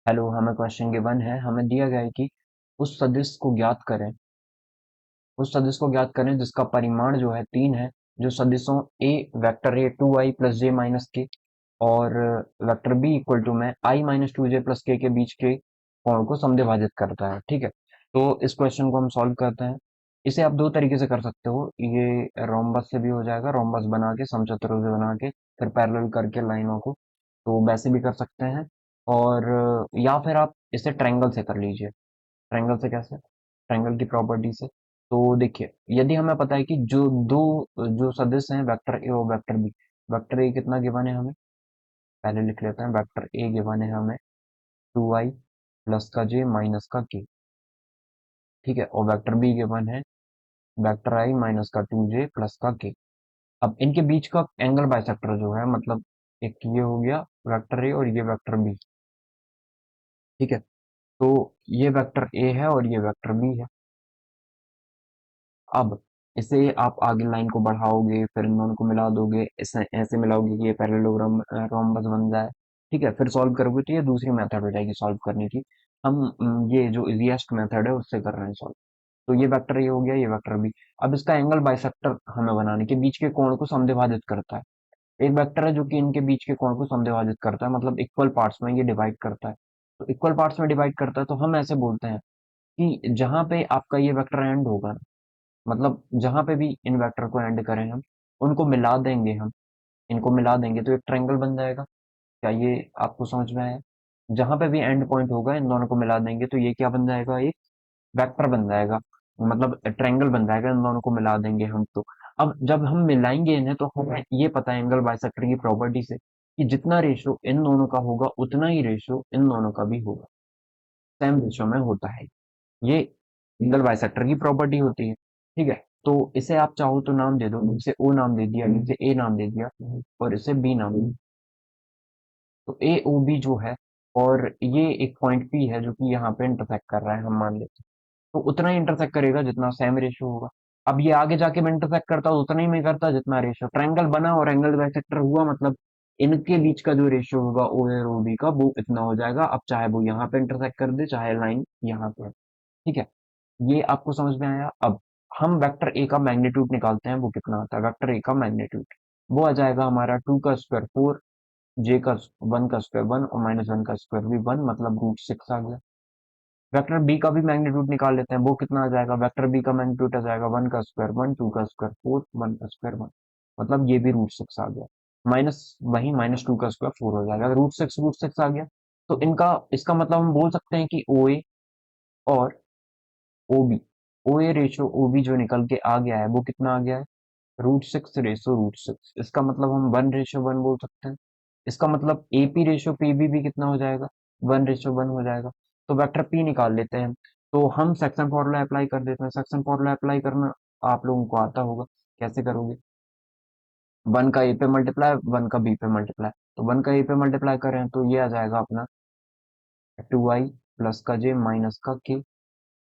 Hello, हमें question given है। हमें दिया गया है कि उस सदिश को ज्ञात करें जिसका परिमाण जो है 3 है, जो सदिशों a vector a 2i plus j minus k और वेक्टर बी इक्वल टू में i minus two j plus k बीच के कोण को समद्विभाजित करता है। ठीक है, तो इस क्वेश्चन को हम सॉल्व करते हैं। इसे आप दो तरीके से कर सकते हो। ये रोम्बस से भी हो जाएगा, रोम्बस बना के, समचतुर्भुज बना के, फिर पैरेलल करके लाइनों को, तो वैसे भी कर सकते हैं। और या फिर आप इसे ट्रायंगल से कर लीजिए। ट्रायंगल से कैसे? ट्रायंगल की प्रॉपर्टी से। तो देखिए, यदि हमें पता है कि जो सदिश हैं वेक्टर ए और वेक्टर बी, वेक्टर ए कितना गिवन है हमें, पहले लिख लेते हैं। वेक्टर ए गिवन है हमें 2i प्लस का जे माइनस का के। ठीक है, और वेक्टर बी गिवन है वेक्टर आई माइनस का 2j प्लस का के। अब इनके बीच का एंगल बाइसेक्टर जो है, मतलब एक ये हो गया वेक्टर ए और ये वेक्टर बी। ठीक है, तो ये वेक्टर ए है और ये वेक्टर बी है। अब इसे आप आगे लाइन को बढ़ाओगे, फिर इन दोनों को मिला दोगे, इसे ऐसे मिलाओगे कि ये पैरेललोग्राम रोम्बस बन जाए। ठीक है, फिर सॉल्व करोगे तो ये दूसरी मेथड हो जाएगी सॉल्व करने की। हम ये जो इजीएस्ट मेथड है उससे कर रहे हैं सॉल्व। तो ये वेक्टर ये हो गया, ये वेक्टर बी। अब इसका एंगल बाइसेक्टर हमें बनाने के बीच के कोण को समद्विभाजित करता है। एक वेक्टर है जो कि इनके बीच के कोण को समद्विभाजित करता है, मतलब इक्वल पार्ट्स में ये डिवाइड करता है। तो इक्वल पार्ट्स में डिवाइड करता है, तो हम ऐसे बोलते हैं कि जहां पे आपका ये वेक्टर एंड होगा, मतलब जहां पे भी इन वेक्टर को एंड करें हम, उनको मिला देंगे हम, इनको मिला देंगे तो एक ट्रायंगल बन जाएगा। क्या ये आपको समझ में आया? जहां पे भी एंड पॉइंट होगा इन दोनों को मिला देंगे तो ये क्या बन जाएगा, एक वेक्टर बन जाएगा, मतलब ट्रायंगल बन जाएगा। इन दोनों को मिला देंगे हम तो। अब जब हम मिलाएंगे इन्हें तो हमें ये पता है एंगल बाइसेक्टर की प्रॉपर्टी से कि जितना रेशो इन दोनों का होगा उतना ही रेशो इन दोनों का भी होगा, सेम रेशो में होता है। ये एंगल बाइसेक्टर की प्रॉपर्टी होती है। ठीक है, तो इसे आप चाहो तो नाम दे दो, इसे ओ नाम दे दिया, इसे ए नाम दे दिया और इसे बी नाम दे दिया। तो ए ओ बी जो है, और ये एक पॉइंट पी है जो कि यहाँ पे इंटरसेक्ट कर रहा है, हम मान लेते हैं। तो उतना ही इंटरसेक्ट करेगा जितना सेम रेशियो होगा। अब ये आगे जाके मैं इंटरसेक्ट करता हूँ उतना ही मैं करता जितना रेशियो, ट्रायंगल बना और एंगल बाइसेक्टर हुआ, मतलब इनके बीच का जो रेशियो होगा ओ और ओ बी का, वो इतना हो जाएगा। अब चाहे वो यहाँ पे इंटरसेक्ट कर दे, चाहे लाइन यहाँ पे। ठीक है, ये आपको समझ में आया। अब हम वेक्टर ए का मैग्नीट्यूड निकालते हैं, वो कितना आता है। वेक्टर ए का मैग्नीट्यूड वो आ जाएगा हमारा 2 का स्क्वायर 4, जे का 1 का स्क्वायर 1 और माइनस 1 का स्क्वायर भी 1, मतलब √6 आ गया। वेक्टर बी का भी मैग्नीट्यूड निकाल लेते हैं, वो कितना आ जाएगा। वेक्टर बी का मैग्नीट्यूड आ जाएगा 1 का स्क्वायर 1, 2 का स्क्वायर 4, 1 का स्क्वायर 1, मतलब ये भी √6 आ गया। माइनस वही माइनस 2 का स्क्वायर 4 हो जाएगा। √6 आ गया। तो इनका इसका मतलब हम बोल सकते हैं कि ओ ए और ओ बी, ओ ए रेशो ओ बी जो निकल के आ गया है वो कितना आ गया है, √6 रेशो √6। इसका मतलब हम 1:1 बोल सकते हैं। इसका मतलब एपी रेशो पीबी भी कितना हो जाएगा, 1:1 हो जाएगा। तो वेक्टर पी निकाल लेते हैं। तो हम सेक्शन फॉर्मूला अप्लाई कर देते हैं। सेक्शन फॉर्मूला अप्लाई करना आप लोगों को आता होगा, कैसे करोगे। 1 का ए पे मल्टीप्लाई, 1 का बी पे मल्टीप्लाई। तो 1 का ए पे मल्टीप्लाई करें तो ये आ जाएगा अपना 2i प्लस का जे माइनस का के,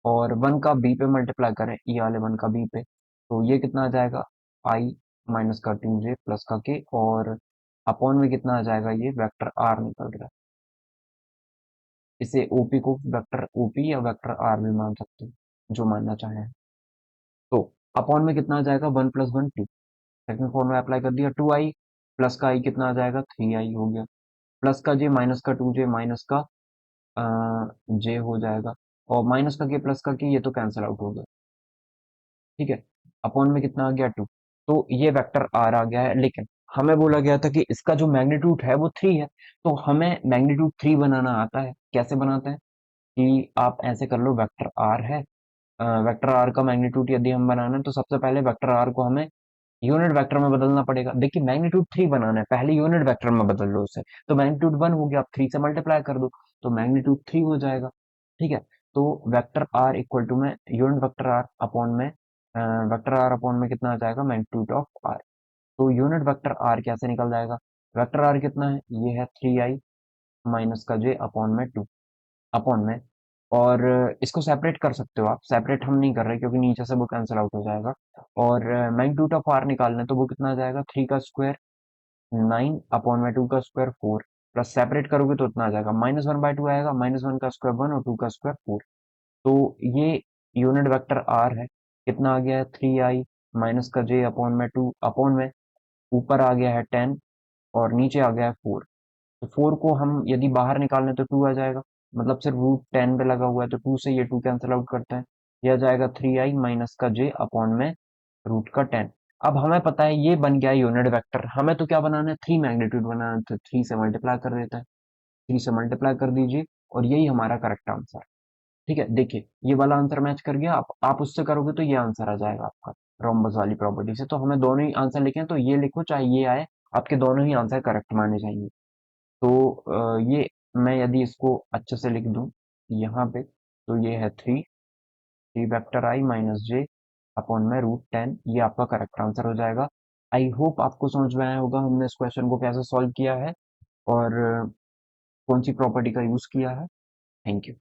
और 1 का बी पे मल्टीप्लाई करें, ये वाले 1 का बी पे, तो ये कितना आ जाएगा, आई माइनस का 2j प्लस का के, और अपॉन में कितना आ जाएगा, ये वेक्टर आर निकल रहा है। इसे ओपी को वेक्टर ओपी या वेक्टर आर भी मान सकते हैं, जो मानना चाहें। तो अपॉन में कितना आ जाएगा, 1 + 1 2। सेकंड फॉर्मूला अप्लाई कर दिया, 2i प्लस का आई कितना आ जाएगा, 3i हो गया, प्लस का जे माइनस का 2j माइनस का जे हो जाएगा, और माइनस का के प्लस का के, ये तो कैंसिल आउट हो गया। ठीक है, अपॉन में कितना आ गया, 2। तो ये वेक्टर आर आ गया है, लेकिन हमें बोला गया था कि इसका जो मैग्नीट्यूड है वो 3 है। तो हमें मैग्नीट्यूड 3 बनाना आता है। कैसे बनाते हैं कि आप ऐसे कर लो, वेक्टर आर है, वेक्टर आर का मैग्नीट्यूड यदि हम बनाना है तो सबसे पहले वेक्टर आर को हमें यूनिट वेक्टर में बदलना पड़ेगा। देखिए, मैग्नीट्यूड 3 बनाना है, पहले यूनिट वेक्टर में बदल लो उसे। तो मैग्नीट्यूड 1 हो गया, आप 3 से मल्टीप्लाई कर दो तो मैग्नीट्यूड 3 हो जाएगा। ठीक है, तो वेक्टर आर इक्वल टू में यूनिट वेक्टर आर अपॉन में वेक्टर आर अपॉन में कितना आ जाएगा, मैग्नीट्यूड ऑफ आर। तो यूनिट वेक्टर आर कैसे निकल जाएगा, वेक्टर आर कितना है, ये है 3i माइनस का जे अपॉन में 2, अपॉन में, और इसको सेपरेट कर सकते हो आप। सेपरेट हम नहीं कर रहे क्योंकि नीचे से वो कैंसिल आउट हो जाएगा। और मैग्नीट्यूड ऑफ आर निकालना है तो वो कितना आ जाएगा, 3 का स्क्वायर 9 अपॉन में 2 का स्क्वायर 4, प्लस सेपरेट करोगे तो उतना आ जाएगा, -1/2 आएगा, -1 का स्क्वायर 1 और 2 का स्क्वायर 4। तो ये यूनिट वेक्टर आर है, कितना आ गया है 3i माइनस का j अपॉन में 2 अपॉन में ऊपर आ गया है 10 और नीचे आ गया है 4। तो 4 को हम यदि बाहर निकालें तो 2 आ जाएगा, मतलब सिर्फ रूट 10 पे लगा हुआ है तो 2 से ये 2 कैंसिल आउट करते हैं, यह आ जाएगा 3i माइनस का j अपॉन में √10। अब हमें पता है ये बन गया यूनिट वेक्टर, हमें तो क्या बनाना है, 3 मैग्नीट्यूड बनाना है, तो 3 से मल्टीप्लाई कर देते हैं, 3 से मल्टीप्लाई कर दीजिए और यही हमारा करेक्ट आंसर है। ठीक है, देखिए ये वाला आंसर मैच कर गया, आप उससे करोगे तो ये आंसर आ जाएगा आपका रोम्बस वाली प्रॉपर्टी से। तो हमें दोनों ही आंसर लिखे हैं, तो ये लिखो चाहे ये आए, आपके दोनों ही आंसर करेक्ट माने जाएंगे। तो ये मैं यदि इसको अच्छे से लिख दूं यहाँ पे, तो ये है 3 वेक्टर आई माइनस जे अपॉन में √10, ये आपका करेक्ट आंसर हो जाएगा। आई होप आपको समझ में आया होगा हमने इस क्वेश्चन को कैसे सॉल्व किया है और कौन सी प्रॉपर्टी का यूज किया है। Thank you.